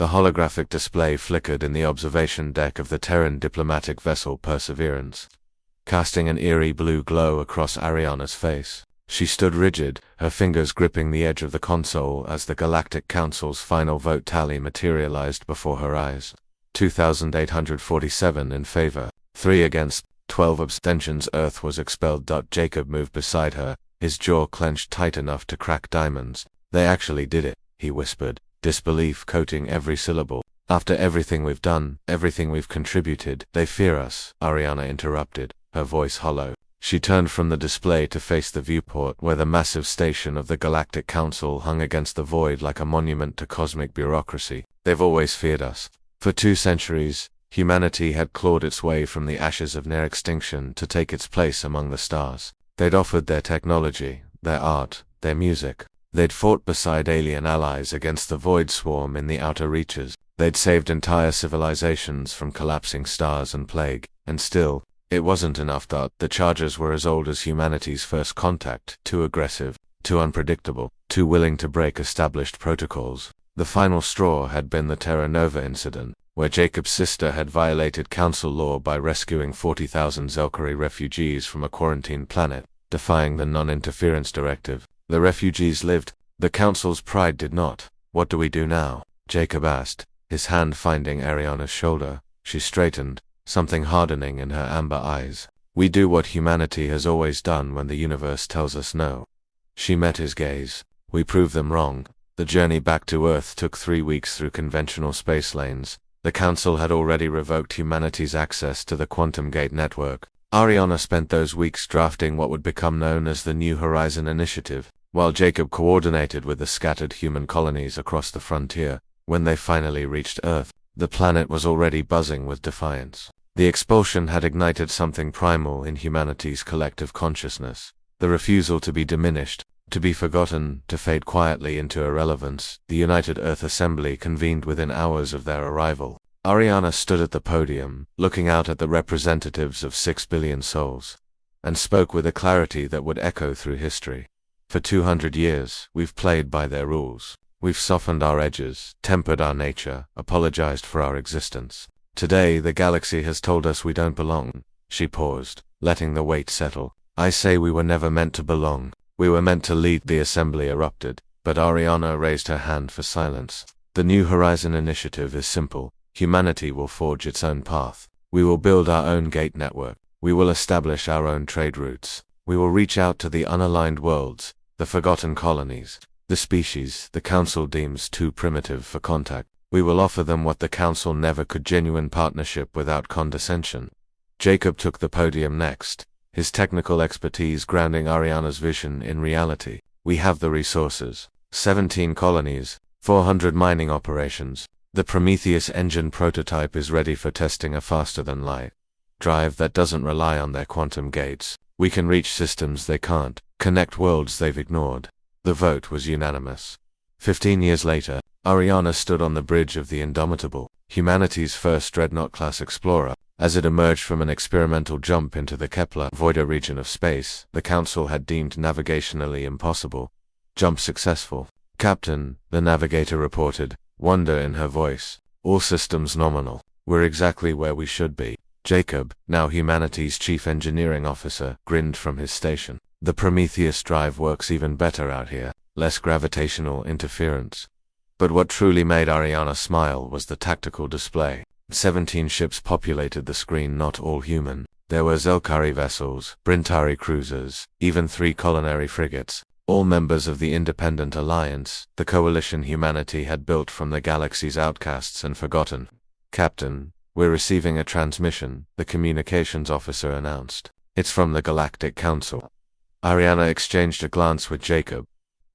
The holographic display flickered in the observation deck of the Terran diplomatic vessel Perseverance, casting an eerie blue glow across Ariana's face. She stood rigid, her fingers gripping the edge of the console as the Galactic Council's final vote tally materialized before her eyes. 2,847 in favor, 3 against, 12 abstentions. Earth was expelled. Jacob moved beside her, his jaw clenched tight enough to crack diamonds. They actually did it, he whispered, disbelief coating every syllable. After everything we've done, everything we've contributed, they fear us, Ariana interrupted, her voice hollow. She turned from the display to face the viewport where the massive station of the Galactic Council hung against the void like a monument to cosmic bureaucracy. They've always feared us. For 2 centuries, humanity had clawed its way from the ashes of near extinction to take its place among the stars. They'd offered their technology, their art, their music. They'd fought beside alien allies against the void swarm in the outer reaches. They'd saved entire civilizations from collapsing stars and plague. And still, it wasn't enough. The charges were as old as humanity's first contact, too aggressive, too unpredictable, too willing to break established protocols. The final straw had been the Terra Nova incident, where Jacob's sister had violated council law by rescuing 40,000 Zelkari refugees from a quarantined planet, defying the non-interference directive. The refugees lived, the council's pride did not. What do we do now? Jacob asked, his hand finding Ariana's shoulder. She straightened, something hardening in her amber eyes. We do what humanity has always done when the universe tells us no. She met his gaze. We prove them wrong. The journey back to Earth took 3 weeks through conventional space lanes. The Council had already revoked humanity's access to the Quantum Gate network. Ariana spent those weeks drafting what would become known as the New Horizon Initiative, while Jacob coordinated with the scattered human colonies across the frontier. When they finally reached Earth, the planet was already buzzing with defiance. The expulsion had ignited something primal in humanity's collective consciousness. The refusal to be diminished, to be forgotten, to fade quietly into irrelevance. The United Earth Assembly convened within hours of their arrival. Ariana stood at the podium, looking out at the representatives of 6 billion souls, and spoke with a clarity that would echo through history. For 200 years, we've played by their rules. We've softened our edges, tempered our nature, apologized for our existence. Today, the galaxy has told us we don't belong. She paused, letting the weight settle. I say we were never meant to belong. We were meant to lead. The assembly erupted, but Ariana raised her hand for silence. The New Horizon Initiative is simple. Humanity will forge its own path. We will build our own gate network. We will establish our own trade routes. We will reach out to the unaligned worlds, the forgotten colonies, the species the Council deems too primitive for contact. We will offer them what the Council never could: genuine partnership without condescension. Jacob took the podium next, his technical expertise grounding Ariana's vision in reality. We have the resources. 17 colonies, 400 mining operations. The Prometheus engine prototype is ready for testing. A faster-than-light drive that doesn't rely on their quantum gates. We can reach systems they can't, connect worlds they've ignored. The vote was unanimous. 15 years later, Ariana stood on the bridge of the Indomitable, humanity's first Dreadnought-class explorer. As it emerged from an experimental jump into the Kepler voida region of space, the Council had deemed navigationally impossible. Jump successful. Captain, the navigator reported, wonder in her voice. All systems nominal. We're exactly where we should be. Jacob, now humanity's chief engineering officer, grinned from his station. The Prometheus drive works even better out here. Less gravitational interference. But what truly made Ariana smile was the tactical display. 17 ships populated the screen, not all human. There were Zelkari vessels, Brintari cruisers, even 3 culinary frigates. All members of the Independent Alliance, the coalition humanity had built from the galaxy's outcasts and forgotten. Captain, we're receiving a transmission, the communications officer announced. It's from the Galactic Council. Ariana exchanged a glance with Jacob.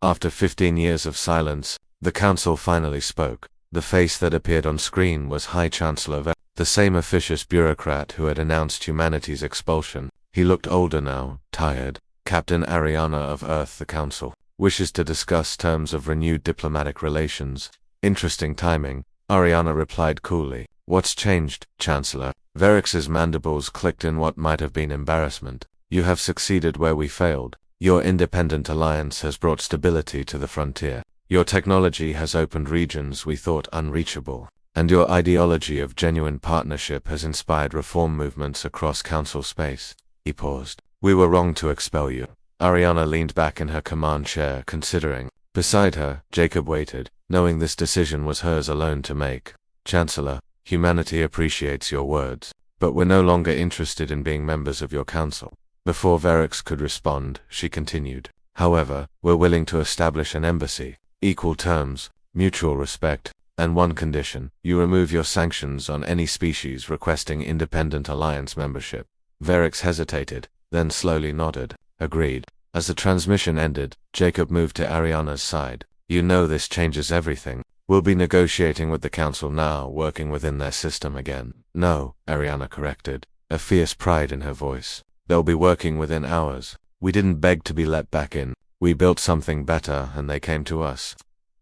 After 15 years of silence, the Council finally spoke. The face that appeared on screen was High Chancellor Ver, the same officious bureaucrat who had announced humanity's expulsion. He looked older now, tired. Captain Ariana of Earth. The Council wishes to discuss terms of renewed diplomatic relations. Interesting timing, Ariana replied coolly. What's changed, Chancellor? Verix's mandibles clicked in what might have been embarrassment. You have succeeded where we failed. Your independent alliance has brought stability to the frontier. Your technology has opened regions we thought unreachable, and your ideology of genuine partnership has inspired reform movements across council space. He paused. We were wrong to expel you. Ariana leaned back in her command chair, considering. Beside her, Jacob waited, knowing this decision was hers alone to make. Chancellor, humanity appreciates your words, but we're no longer interested in being members of your council. Before Verix could respond, she continued. However, we're willing to establish an embassy, equal terms, mutual respect, and one condition: you remove your sanctions on any species requesting independent alliance membership. Verix hesitated, then slowly nodded. Agreed. As the transmission ended, Jacob moved to Ariana's side. You know this changes everything. We'll be negotiating with the council now, working within their system again. No, Ariana corrected, a fierce pride in her voice. They'll be working within ours. We didn't beg to be let back in. We built something better and they came to us.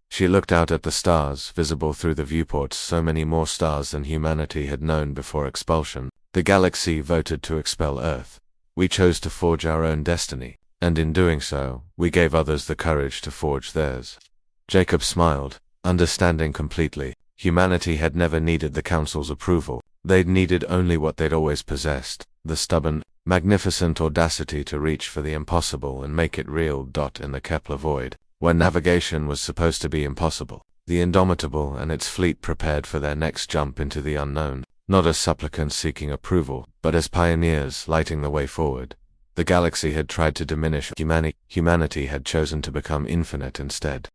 She looked out at the stars, visible through the viewports, so many more stars than humanity had known before expulsion. The galaxy voted to expel Earth. We chose to forge our own destiny, and in doing so, we gave others the courage to forge theirs. Jacob smiled, understanding completely. Humanity had never needed the Council's approval. They'd needed only what they'd always possessed: the stubborn, magnificent audacity to reach for the impossible and make it real. In the Kepler void, where navigation was supposed to be impossible, the Indomitable and its fleet prepared for their next jump into the unknown, not as supplicants seeking approval, but as pioneers lighting the way forward. The galaxy had tried to diminish humanity had chosen to become infinite instead.